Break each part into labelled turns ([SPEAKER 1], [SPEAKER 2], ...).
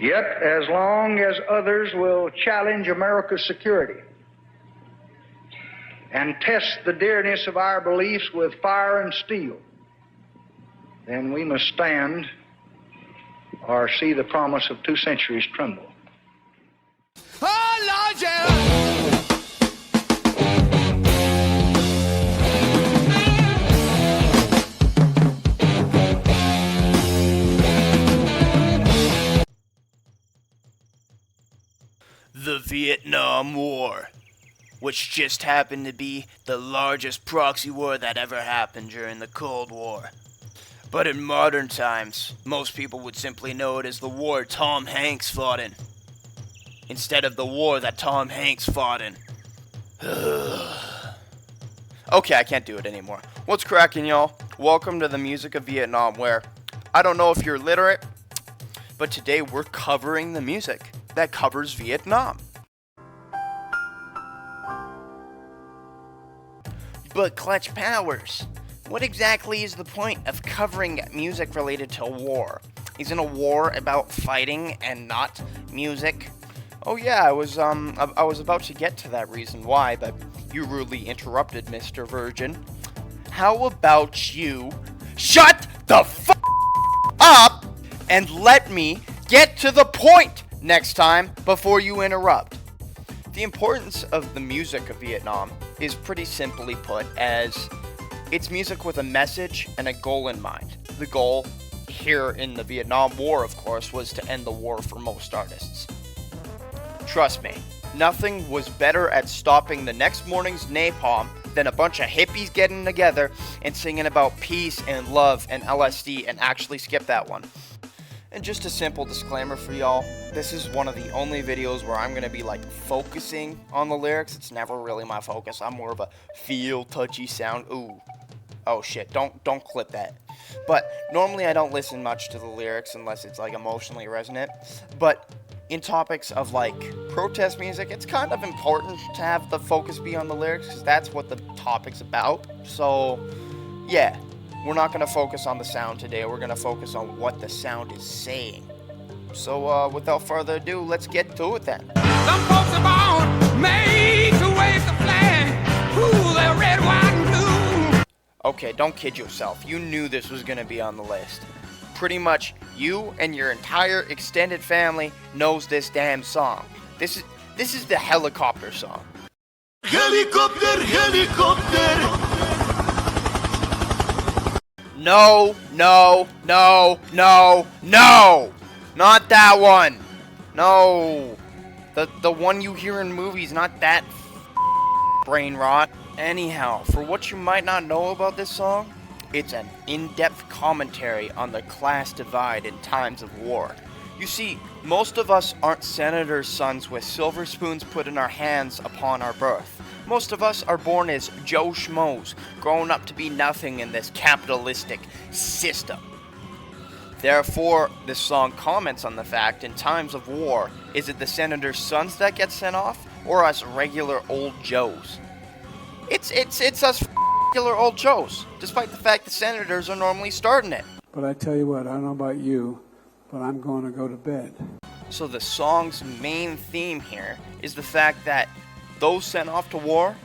[SPEAKER 1] Yet, as long as others will challenge America's security and test the dearness of our beliefs with fire and steel, then we must stand or see the promise of 2 centuries tremble.
[SPEAKER 2] Oh, Lord, yeah.
[SPEAKER 3] The Vietnam War, which just happened to be the largest proxy war that ever happened during the Cold War. But in modern times, most people would simply know it as the war Tom Hanks fought in, instead of the war that Tom Hanks fought in. Okay, I can't do it anymore. What's cracking, y'all? Welcome to the Music of Vietnam, where I don't know if you're literate, but today we're covering the music that covers Vietnam. But Clutch Powers, what exactly is the point of covering music related to war? Isn't a war about fighting and not music? Oh yeah, I was about to get to that reason why, but you rudely interrupted, Mr. Virgin. How about you shut the f*** up and let me get to the point next time before you interrupt? The importance of the music of Vietnam is pretty simply put as it's music with a message and a goal in mind. The goal here in the Vietnam War, of course, was to end the war for most artists. Trust me, nothing was better at stopping the next morning's napalm than a bunch of hippies getting together and singing about peace and love and LSD, and actually skip that one. And just a simple disclaimer for y'all, this is one of the only videos where I'm going to be like focusing on the lyrics. It's never really my focus. I'm more of a feel, touchy sound. Ooh. Oh shit, don't clip that. But normally I don't listen much to the lyrics unless it's like emotionally resonant. But in topics of like protest music, it's kind of important to have the focus be on the lyrics because that's what the topic's about. So yeah. We're not going to focus on the sound today, we're going to focus on what the sound is saying. So, without further ado, let's get to it then.
[SPEAKER 2] Some folks are born made to wave the flag. Ooh, they're red, white, and blue.
[SPEAKER 3] Okay, don't kid yourself. You knew this was going to be on the list. Pretty much, you and your entire extended family knows this damn song. This is the helicopter song.
[SPEAKER 2] Helicopter, helicopter.
[SPEAKER 3] No, no, no, no, no! Not that one! No! The one you hear in movies, not that brain rot. Anyhow, for what you might not know about this song, it's an in-depth commentary on the class divide in times of war. You see, most of us aren't senators' sons with silver spoons put in our hands upon our birth. Most of us are born as Joe Schmoes, grown up to be nothing in this capitalistic system. Therefore, this song comments on the fact, in times of war, is it the senator's sons that get sent off, or us regular old Joes? It's us regular old Joes, despite the fact the senators are normally starting it.
[SPEAKER 4] But I tell you what, I don't know about you, but I'm going to go to bed.
[SPEAKER 3] So the song's main theme here is the fact that those sent off to war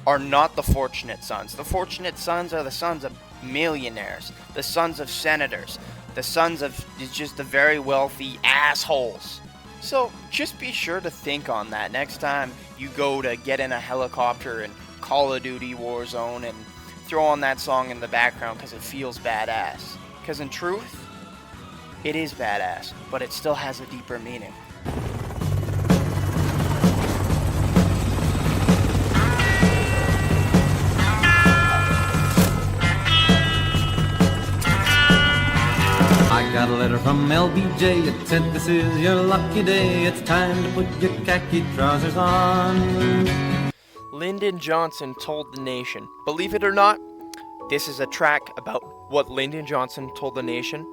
[SPEAKER 3] are not the fortunate sons. The fortunate sons are the sons of millionaires, the sons of senators, the sons of just the very wealthy assholes. So just be sure to think on that next time you go to get in a helicopter in Call of Duty Warzone and throw on that song in the background because it feels badass. Because in truth, it is badass, but it still has a deeper meaning.
[SPEAKER 5] I got a letter from LBJ, it said this is your lucky day, it's time to put your khaki trousers on.
[SPEAKER 3] Lyndon Johnson told the nation. Believe it or not, this is a track about what Lyndon Johnson told the nation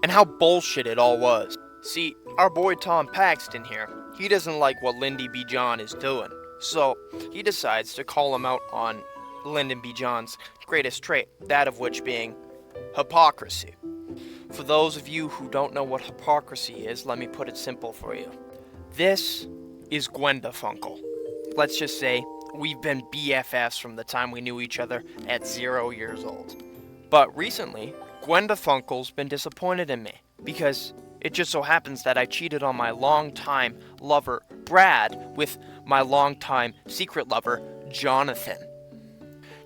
[SPEAKER 3] and how bullshit it all was. See, our boy Tom Paxton here, he doesn't like what Lyndon B. John is doing, so he decides to call him out on Lyndon B. John's greatest trait, that of which being hypocrisy. For those of you who don't know what hypocrisy is, let me put it simple for you. This is Gwenda Funkle. Let's just say we've been BFFs from the time we knew each other at 0 years old. But recently, Gwenda Funkle's been disappointed in me because it just so happens that I cheated on my longtime lover, Brad, with my longtime secret lover, Jonathan.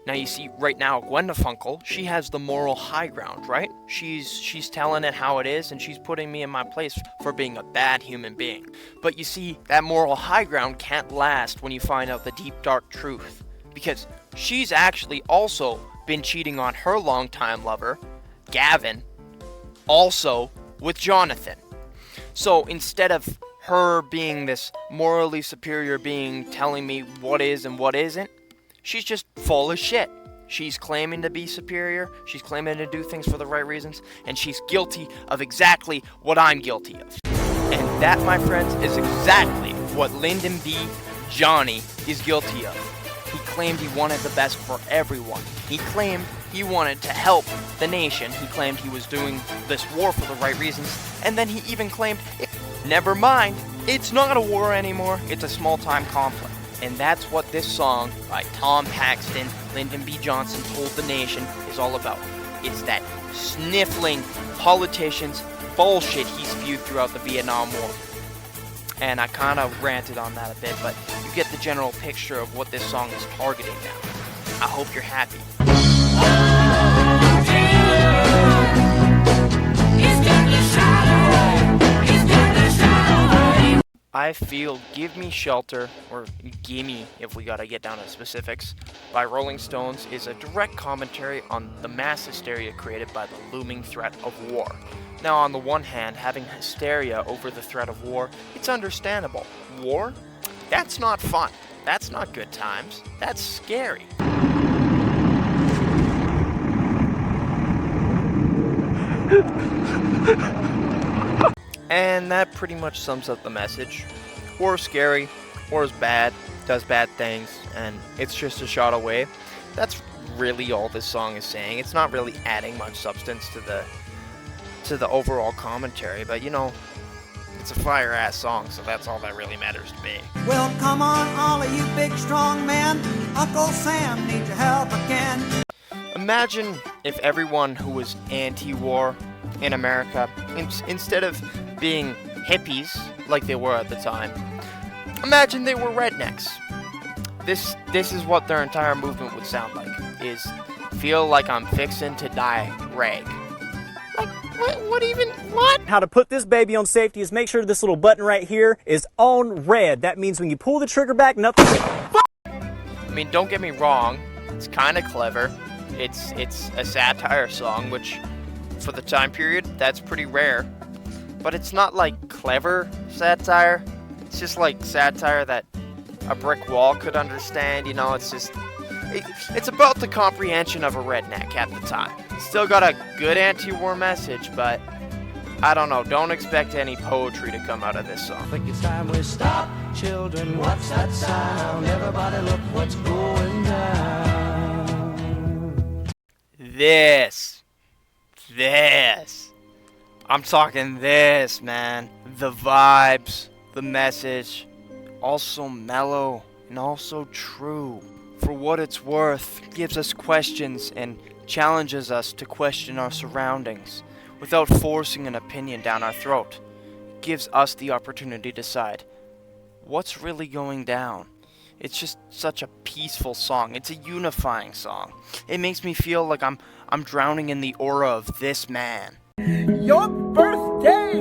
[SPEAKER 3] Now you see, right now, Gwenda Funkle, she has the moral high ground, right? She's telling it how it is, and she's putting me in my place for being a bad human being. But you see, that moral high ground can't last when you find out the deep, dark truth. Because she's actually also been cheating on her longtime lover, Gavin, also with Jonathan. So instead of her being this morally superior being telling me what is and what isn't, she's just full of shit. She's claiming to be superior, she's claiming to do things for the right reasons, and she's guilty of exactly what I'm guilty of. And that, my friends, is exactly what Lyndon B. Johnny is guilty of. He claimed he wanted the best for everyone. He claimed he wanted to help the nation. He claimed he was doing this war for the right reasons. And then he even claimed, never mind, it's not a war anymore, it's a small-time conflict. And that's what this song by Tom Paxton, Lyndon B. Johnson Told the Nation is all about. It's that sniffling politician's bullshit he spewed throughout the Vietnam War. And I kind of ranted on that a bit, but you get the general picture of what this song is targeting now. I hope you're happy. I Feel Give Me Shelter, or Gimme if we gotta get down to specifics, by Rolling Stones is a direct commentary on the mass hysteria created by the looming threat of war. Now, on the one hand, having hysteria over the threat of war, it's understandable. War? That's not fun. That's not good times. That's scary. And that pretty much sums up the message. War's scary, war's bad, does bad things, and it's just a shot away. That's really all this song is saying. It's not really adding much substance to the overall commentary, but you know, it's a fire-ass song, so that's all that really matters to me.
[SPEAKER 6] Well, come on, all of you big strong men. Uncle Sam needs your help again.
[SPEAKER 3] Imagine if everyone who was anti-war in America, instead of being hippies like they were at the time, imagine they were rednecks. This is what their entire movement would sound like, is feel like I'm fixin' to die rag. Like, what?
[SPEAKER 7] How to put this baby on safety is make sure this little button right here is on red. That means when you pull the trigger back, nothing.
[SPEAKER 3] I mean, don't get me wrong, it's kind of clever. It's a satire song, which for the time period, that's pretty rare. But it's not like clever satire. It's just like satire that a brick wall could understand. You know, it's just it's about the comprehension of a redneck at the time. Still got a good anti-war message, but I don't know. Don't expect any poetry to come out of this song.
[SPEAKER 8] I think it's time we stop, children. What's that sound? Everybody look what's going down.
[SPEAKER 3] This. I'm talking this, man. The vibes, the message, also mellow and also true. For what it's worth, gives us questions and challenges us to question our surroundings without forcing an opinion down our throat. It gives us the opportunity to decide what's really going down. It's just such a peaceful song. It's a unifying song. It makes me feel like I'm drowning in the aura of this man.
[SPEAKER 2] Your birthday,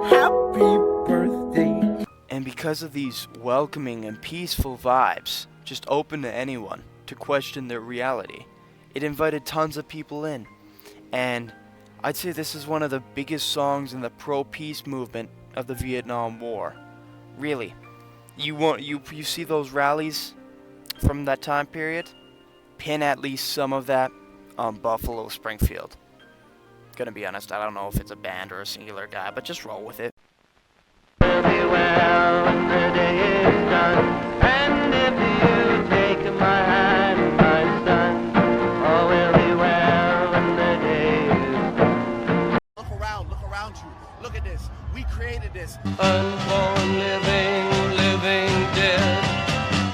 [SPEAKER 2] happy birthday.
[SPEAKER 3] And because of these welcoming and peaceful vibes, just open to anyone to question their reality, it invited tons of people in. And I'd say this is one of the biggest songs in the pro-peace movement of the Vietnam War. Really. You see those rallies from that time period? Pin at least some of that on Buffalo Springfield. Gonna be honest, I don't know if it's a band or a singular guy, but just roll with it.
[SPEAKER 8] And if you take my hand, my son, oh, will be well.
[SPEAKER 9] created this.
[SPEAKER 8] Unborn, living dead.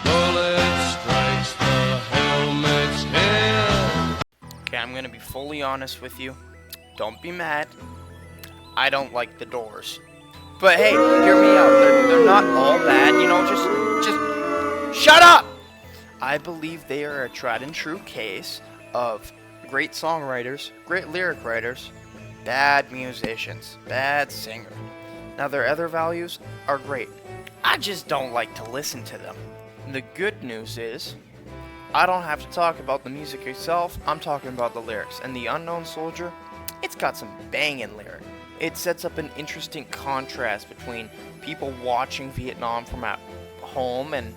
[SPEAKER 8] Bullet strikes the helmet's head.
[SPEAKER 3] Okay, I'm gonna be fully honest with you. Don't be mad. I don't like the Doors. But hey, hear me out. They're not all bad, you know, just shut up! I believe they are a tried and true case of great songwriters, great lyric writers, bad musicians, bad singer. Now their other values are great. I just don't like to listen to them. The good news is, I don't have to talk about the music itself, I'm talking about the lyrics. And The Unknown Soldier, it's got some banging lyrics. It sets up an interesting contrast between people watching Vietnam from at home and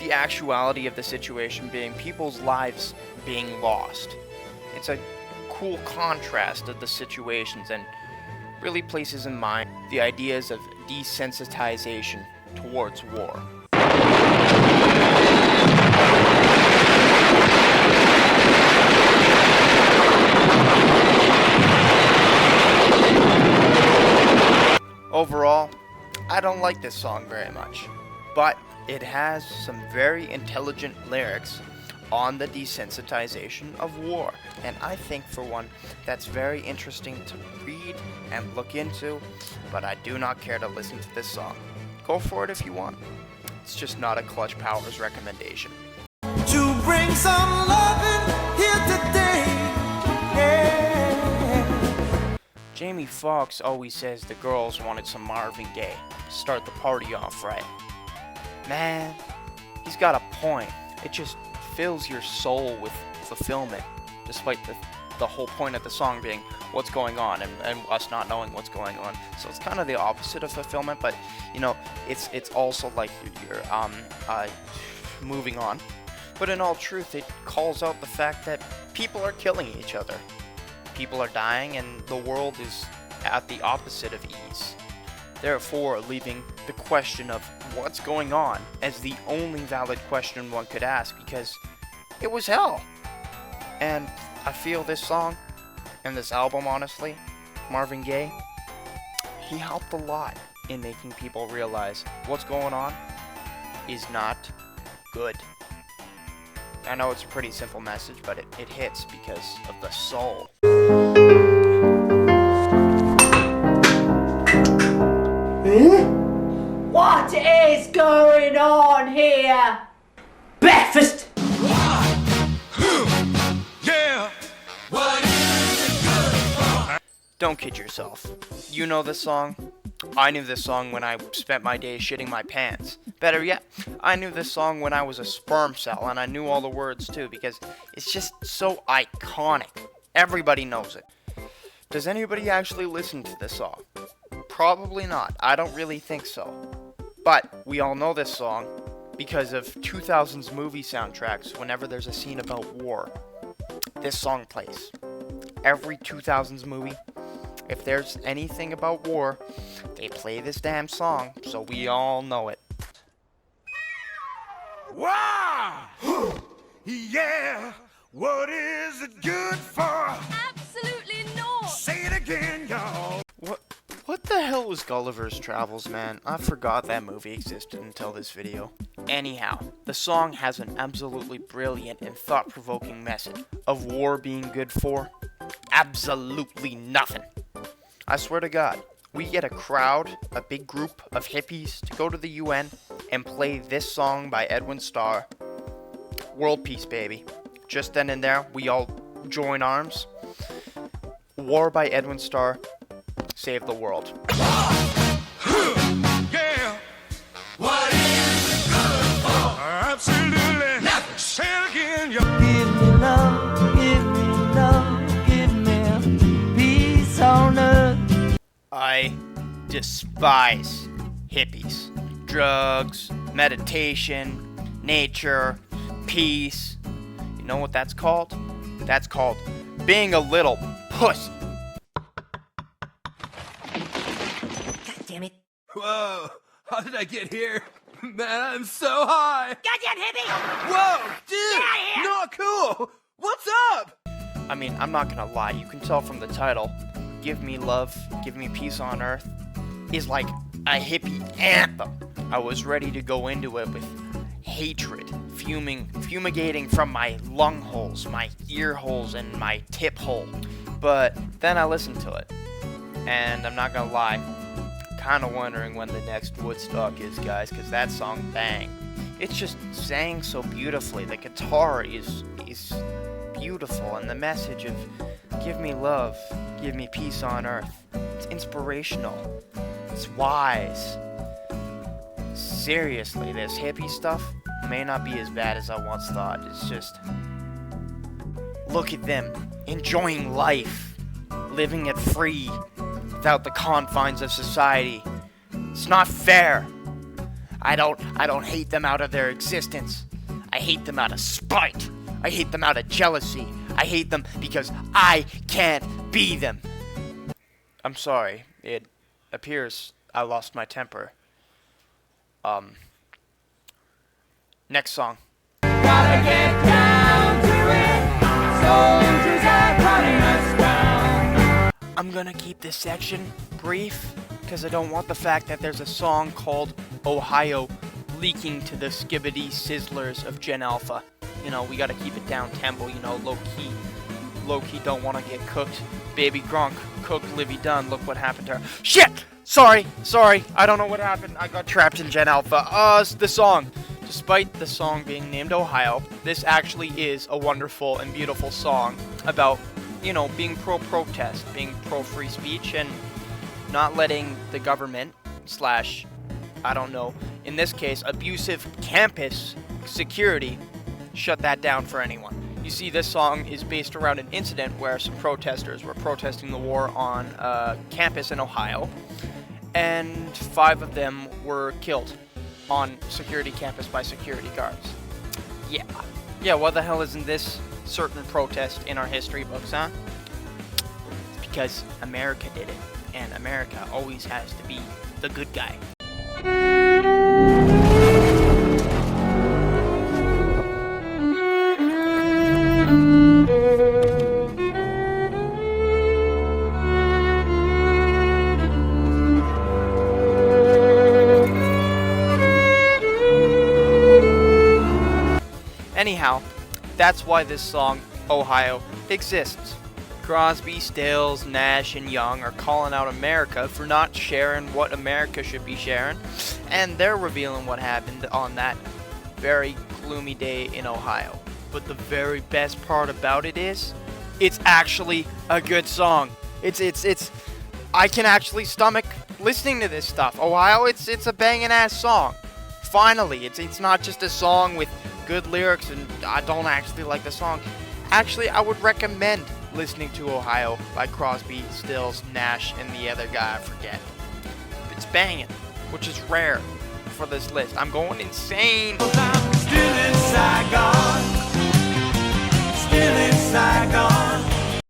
[SPEAKER 3] the actuality of the situation being people's lives being lost. It's a cool contrast of the situations and really places in mind the ideas of desensitization towards war. Overall, I don't like this song very much, but it has some very intelligent lyrics on the desensitization of war, and I think for one that's very interesting to read and look into, but I do not care to listen to this song. Go for it if you want. It's just not a Clutch Powers recommendation.
[SPEAKER 6] To bring some loving here today, yeah.
[SPEAKER 3] Jamie Foxx always says the girls wanted some Marvin Gaye to start the party off right. Man, he's got a point. It just fills your soul with fulfillment, despite the whole point of the song being what's going on and us not knowing what's going on. So it's kind of the opposite of fulfillment, but you know, it's also like you're moving on. But in all truth, it calls out the fact that people are killing each other. People are dying, and the world is at the opposite of ease. Therefore, leaving the question of what's going on as the only valid question one could ask, because it was hell. And I feel this song and this album, honestly, Marvin Gaye, he helped a lot in making people realize what's going on is not good. I know it's a pretty simple message, but it hits because of the soul.
[SPEAKER 10] What is going on here? Breakfast!
[SPEAKER 2] Yeah. What is it good for?
[SPEAKER 3] Don't kid yourself. You know this song? I knew this song when I spent my days shitting my pants. Better yet, I knew this song when I was a sperm cell, and I knew all the words too, because it's just so iconic. Everybody knows it. Does anybody actually listen to this song? Probably not. I don't really think so. But we all know this song because of 2000s movie soundtracks. Whenever there's a scene about war, this song plays. Every 2000s movie, if there's anything about war, they play this damn song, so we all know it.
[SPEAKER 2] Wow! Yeah! What is it good for?
[SPEAKER 10] Absolutely not!
[SPEAKER 2] Say it again, y'all!
[SPEAKER 3] What the hell was Gulliver's Travels, man? I forgot that movie existed until this video. Anyhow, the song has an absolutely brilliant and thought-provoking message of war being good for absolutely nothing. I swear to God, we get a crowd, a big group of hippies to go to the UN and play this song by Edwin Starr. World peace, baby. Just then and there, we all join arms. War by Edwin Starr. Save the world.
[SPEAKER 2] Yeah! What is it good for? Absolutely nothing. Say it again, y'all.
[SPEAKER 6] Give me love, give me love, give me peace on earth.
[SPEAKER 3] I despise hippies. Drugs, meditation, nature, peace. You know what that's called? That's called being a little pussy.
[SPEAKER 9] Whoa, how did I get here? Man, I'm so high.
[SPEAKER 10] Goddamn hippie!
[SPEAKER 9] Whoa, dude,
[SPEAKER 10] Get out of here!
[SPEAKER 9] not cool. What's up?
[SPEAKER 3] I mean, I'm not gonna lie, you can tell from the title. Give me love, give me peace on earth. is like a hippie anthem. I was ready to go into it with hatred, fumigating from my lung holes, my ear holes, and my tip hole. But then I listened to it, and I'm not gonna lie, kind of wondering when the next Woodstock is, guys, because that song bang. It's just sang so beautifully. The guitar is beautiful, and the message of give me love, give me peace on earth. It's inspirational. It's wise. Seriously, this hippie stuff may not be as bad as I once thought. It's just, look at them, enjoying life, living it free, without the confines of society. It's not fair. I don't hate them out of their existence. I hate them out of spite. I hate them out of jealousy. I hate them because I can't be them. I'm sorry. It appears I lost my temper. Next song.
[SPEAKER 2] Gotta get down to it. Soldiers are running us down.
[SPEAKER 3] I'm gonna keep this section brief because I don't want the fact that there's a song called Ohio leaking to the skibbity sizzlers of Gen Alpha. You know, we gotta keep it down tempo, you know, low key. Low key don't wanna get cooked. Baby Gronk cooked Livy Dunn. Look what happened to her. Shit! Sorry. I don't know what happened. I got trapped in Gen Alpha. The song. Despite the song being named Ohio, this actually is a wonderful and beautiful song about, you know, being pro-protest, being pro-free speech, and not letting the government / I don't know, in this case, abusive campus security shut that down for anyone. You see, this song is based around an incident where some protesters were protesting the war on a campus in Ohio, and 5 of them were killed on security campus by security guards. Yeah, why the hell isn't this certain protest in our history books, huh? It's because America did it, and America always has to be the good guy. Anyhow, that's why this song, Ohio, exists. Crosby, Stills, Nash, and Young are calling out America for not sharing what America should be sharing, and they're revealing what happened on that very gloomy day in Ohio. But the very best part about it is, it's actually a good song. I can actually stomach listening to this stuff. Ohio, it's a banging ass song. Finally, it's not just a song with good lyrics and I don't actually like the song. Actually, I would recommend listening to Ohio by Crosby, Stills, Nash, and the other guy I forget. It's banging, which is rare for this list. I'm going insane.
[SPEAKER 2] I'm still in Saigon. Still in Saigon.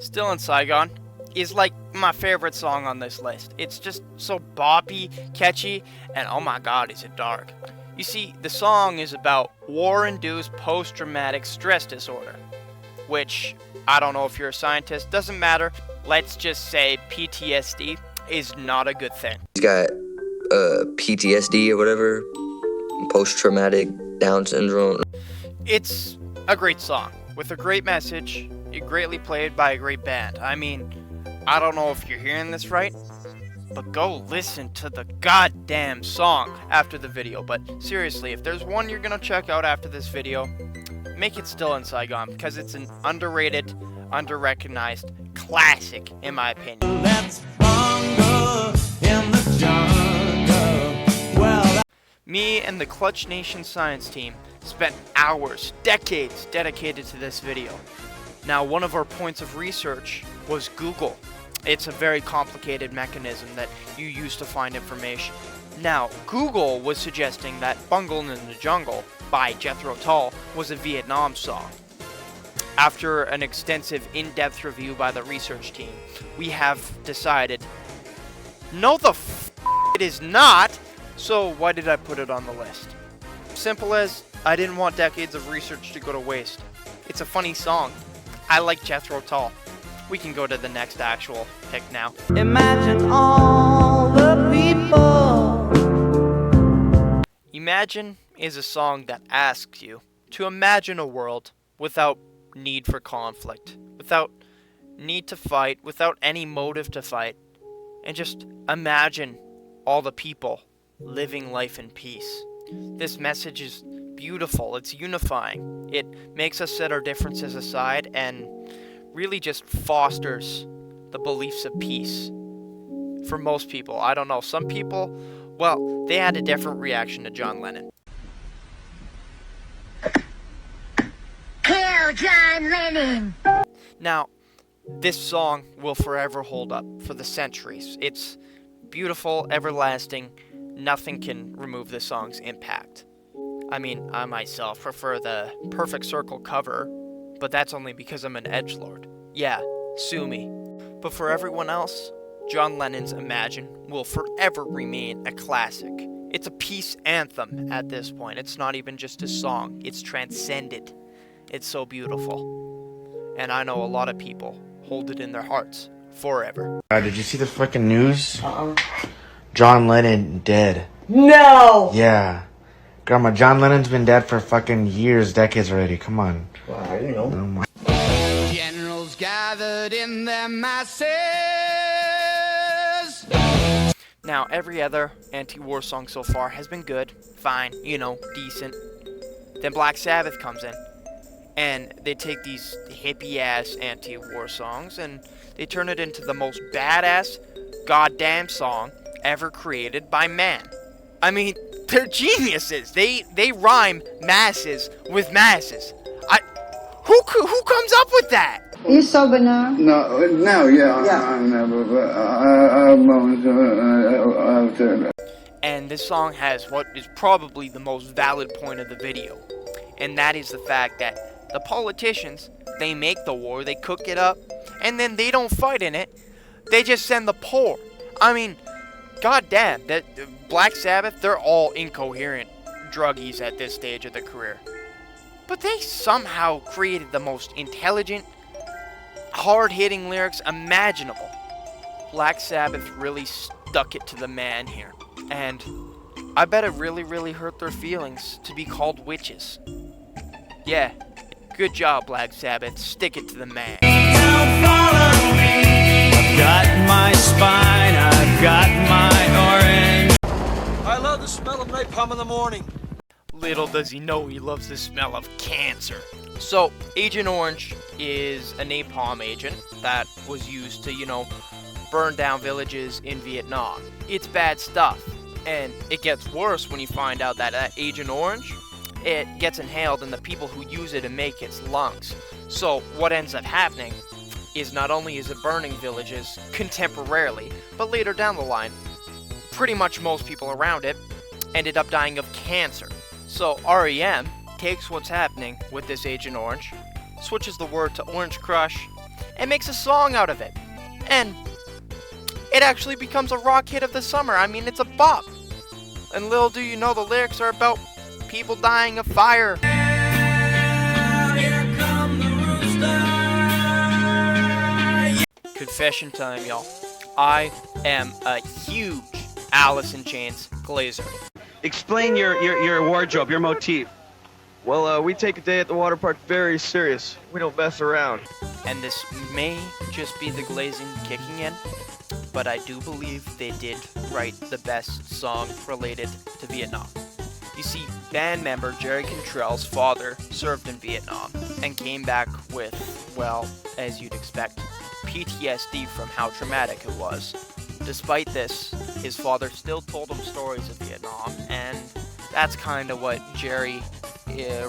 [SPEAKER 3] Still in Saigon is like my favorite song on this list. It's just so boppy, catchy, and oh my god, is it dark. You see, the song is about war-induced post-traumatic stress disorder, which, I don't know if you're a scientist, doesn't matter. Let's just say PTSD is not a good thing.
[SPEAKER 11] He's got PTSD or whatever, post-traumatic Down syndrome.
[SPEAKER 3] It's a great song, with a great message, greatly played by a great band. I mean, I don't know if you're hearing this right, but go listen to the goddamn song after the video. But seriously, if there's one you're gonna check out after this video, make it Still in Saigon, because it's an underrated, under-recognized classic, in my opinion.
[SPEAKER 2] Let's hunger in the jungle. Well,
[SPEAKER 3] Me and the Clutch Nation science team spent hours, decades, dedicated to this video. Now, one of our points of research was Google. It's a very complicated mechanism that you use to find information. Now, Google was suggesting that Bunglin' in the Jungle by Jethro Tull was a Vietnam song. After an extensive in-depth review by the research team, we have decided, no the f*** it is not, so why did I put it on the list? Simple as, I didn't want decades of research to go to waste. It's a funny song. I like Jethro Tull. We can go to the next actual pick now.
[SPEAKER 6] Imagine all the people.
[SPEAKER 3] Imagine is a song that asks you to imagine a world without need for conflict, without need to fight, without any motive to fight, and just imagine all the people living life in peace. This message is beautiful, it's unifying, it makes us set our differences aside and really just fosters the beliefs of peace. For most people, I don't know, some people, well, they had a different reaction to John Lennon.
[SPEAKER 10] Kill John Lennon!
[SPEAKER 3] Now, this song will forever hold up for the centuries. It's beautiful, everlasting. Nothing can remove the song's impact. I mean, I myself prefer the Perfect Circle cover, but that's only because I'm an edgelord. Yeah, sue me. But for everyone else, John Lennon's Imagine will forever remain a classic. It's a peace anthem at this point. It's not even just a song. It's transcended. It's so beautiful. And I know a lot of people hold it in their hearts forever.
[SPEAKER 12] Did you see the fucking news? John Lennon dead.
[SPEAKER 10] No!
[SPEAKER 12] Yeah. Grandma, John Lennon's been dead for fucking years, decades already. Come on.
[SPEAKER 1] Well, I didn't know.
[SPEAKER 12] Oh my.
[SPEAKER 2] Generals gathered in their masses.
[SPEAKER 3] Now, every other anti-war song so far has been good, fine, you know, decent. Then Black Sabbath comes in, and they take these hippie-ass anti-war songs, and they turn it into the most badass goddamn song ever created by man. I mean, they're geniuses. They rhyme masses with masses. Who comes up with that?
[SPEAKER 10] You sober now?
[SPEAKER 1] No, yeah. I'm never,
[SPEAKER 3] And this song has what is probably the most valid point of the video. And that is the fact that the politicians, they make the war, they cook it up, and then they don't fight in it. They just send the poor. I mean, goddamn, that Black Sabbath, they're all incoherent druggies at this stage of their career. But they somehow created the most intelligent, hard-hitting lyrics imaginable. Black Sabbath really stuck it to the man here. And I bet it really, really hurt their feelings to be called witches. Yeah, good job, Black Sabbath. Stick it to the man.
[SPEAKER 8] I've got my spine, I've got my orange.
[SPEAKER 9] I love the smell of napalm in the morning.
[SPEAKER 3] Little does he know he loves the smell of cancer. So, Agent Orange is a napalm agent that was used to, burn down villages in Vietnam. It's bad stuff. And it gets worse when you find out that Agent Orange, it gets inhaled in the people who use it to make its lungs. So, what ends up happening is not only is it burning villages contemporarily, but later down the line, pretty much most people around it ended up dying of cancer. So REM takes what's happening with this Agent Orange, switches the word to Orange Crush, and makes a song out of it. And it actually becomes a rock hit of the summer. I mean, it's a bop. And little do you know, the lyrics are about people dying of fire.
[SPEAKER 2] Here come the rooster.
[SPEAKER 3] Confession time, y'all. I am a huge Alice in Chains glazer.
[SPEAKER 13] Explain your wardrobe, your motif.
[SPEAKER 14] Well, we take a day at the water park very serious. We don't mess around.
[SPEAKER 3] And this may just be the glazing kicking in, but I do believe they did write the best song related to Vietnam. You see, band member Jerry Cantrell's father served in Vietnam and came back with, well, as you'd expect, PTSD from how traumatic it was. Despite this, his father still told him stories of Vietnam, and that's kind of what Jerry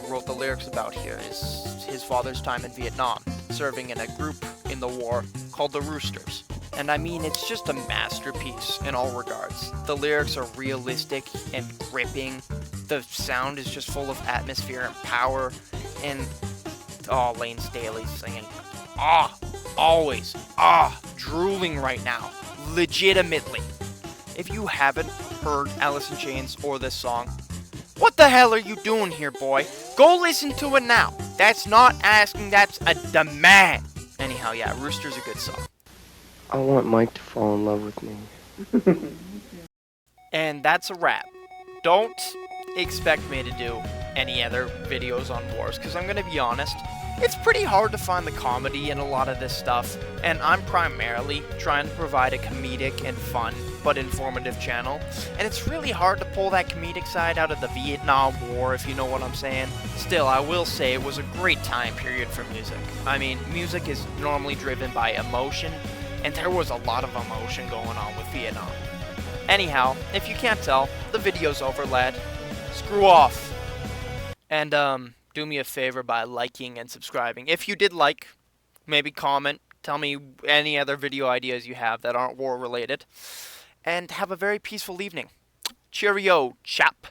[SPEAKER 3] wrote the lyrics about here, is his father's time in Vietnam, serving in a group in the war called the Roosters. And I mean, it's just a masterpiece in all regards. The lyrics are realistic and gripping. The sound is just full of atmosphere and power. And, Lane Staley's singing. Always. Drooling right now. Legitimately. If you haven't heard Alice in Chains or this song, what the hell are you doing here, boy? Go listen to it now. That's not asking, that's a demand. Anyhow, yeah, Rooster's a good song.
[SPEAKER 15] I want Mike to fall in love with me.
[SPEAKER 3] And that's a wrap. Don't expect me to do any other videos on wars, because I'm going to be honest, it's pretty hard to find the comedy in a lot of this stuff, and I'm primarily trying to provide a comedic and fun but informative channel, and it's really hard to pull that comedic side out of the Vietnam War, if you know what I'm saying. Still, I will say it was a great time period for music. I mean, music is normally driven by emotion, and there was a lot of emotion going on with Vietnam. Anyhow, if you can't tell, the video's over, lad. Screw off. And, do me a favor by liking and subscribing. If you did like, maybe comment, tell me any other video ideas you have that aren't war related. And have a very peaceful evening. Cheerio, chap.